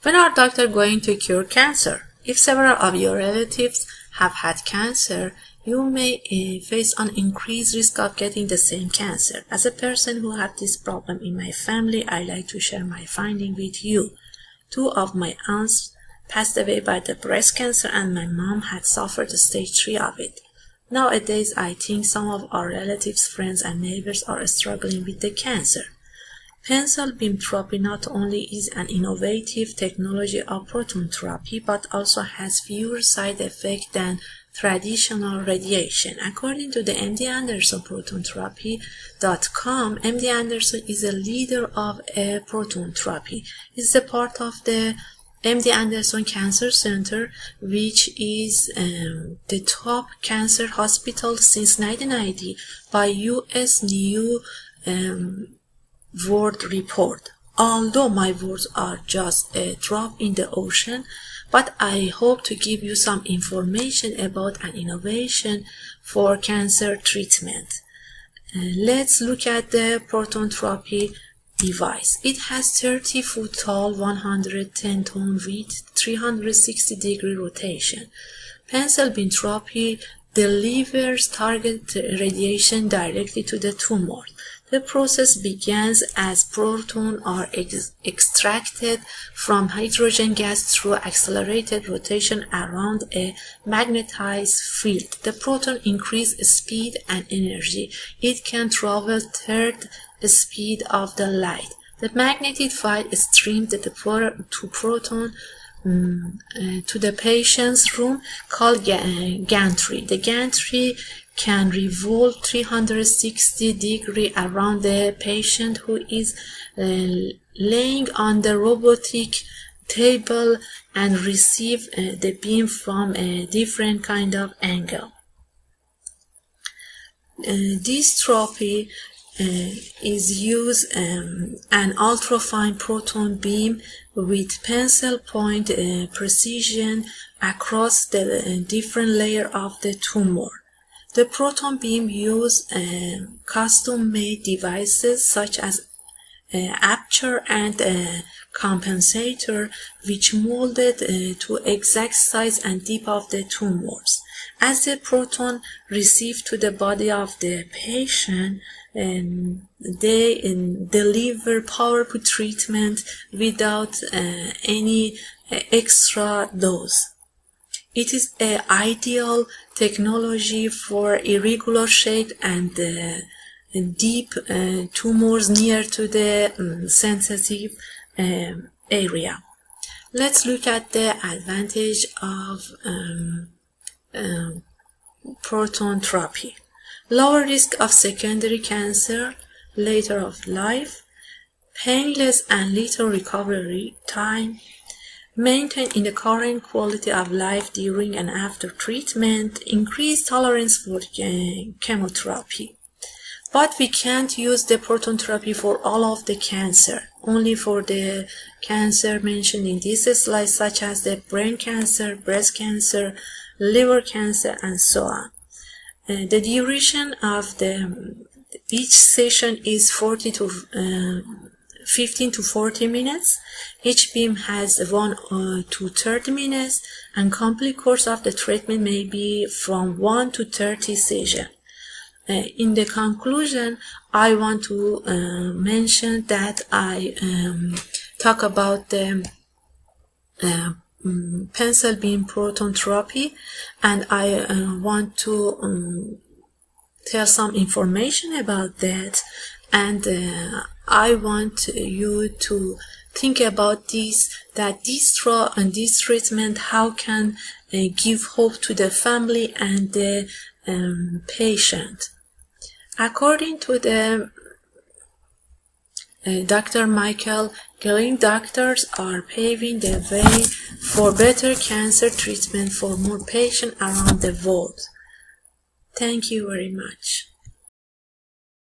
When are doctors going to cure cancer? If several of your relatives have had cancer, you may face an increased risk of getting the same cancer. As a person who had this problem in my family, I like to share my finding with you. 2 of my aunts passed away by the breast cancer and my mom had suffered stage 3 of it. Nowadays, I think some of our relatives, friends and neighbors are struggling with the cancer. Pencil beam therapy not only is an innovative technology of proton therapy, but also has fewer side effects than traditional radiation. According to the MD Anderson ProtonTherapy.com, MD Anderson is a leader of proton therapy. It's a part of the MD Anderson Cancer Center, which is the top cancer hospital since 1990 by US New World Report. Although my words are just a drop in the ocean, but I hope to give you some information about an innovation for cancer treatment. Let's look at the proton therapy device. It has 30 foot tall, 110 ton width, 360 degree rotation. Pencil beam therapy delivers target radiation directly to the tumor. The process begins as protons are extracted from hydrogen gas through accelerated rotation around a magnetized field. The proton increases speed and energy. It can travel third speed of the light. The magnetic field streams to the patient's room called gantry. The gantry can revolve 360 degrees around the patient who is laying on the robotic table and receive the beam from a different kind of angle. This therapy is use an ultrafine proton beam with pencil point precision across the different layer of the tumor. The proton beam uses custom-made devices such as aperture and compensator, which molded to exact size and depth of the tumors. As the proton receives to the body of the patient, they deliver powerful treatment without any extra dose. It is an ideal technology for irregular shape and deep tumors near to the sensitive area. Let's look at the advantage of proton therapy. Lower risk of secondary cancer later of life, painless and little recovery time, maintain in the current quality of life during and after treatment, increased tolerance for chemotherapy. But we can't use the proton therapy for all of the cancer, only for the cancer mentioned in this slide, such as the brain cancer, breast cancer, liver cancer, and so on. The duration of each session is 15 to 40 minutes. Each beam has 1 to 30 minutes, and complete course of the treatment may be from 1 to 30 sessions. In the conclusion, I want to mention that I talk about the pencil beam proton therapy, and I want to tell some information about that, and I want you to think about that this treatment, how can give hope to the family and the patient. According to the Dr. Michael Gilling, doctors are paving the way for better cancer treatment for more patients around the world. Thank you very much.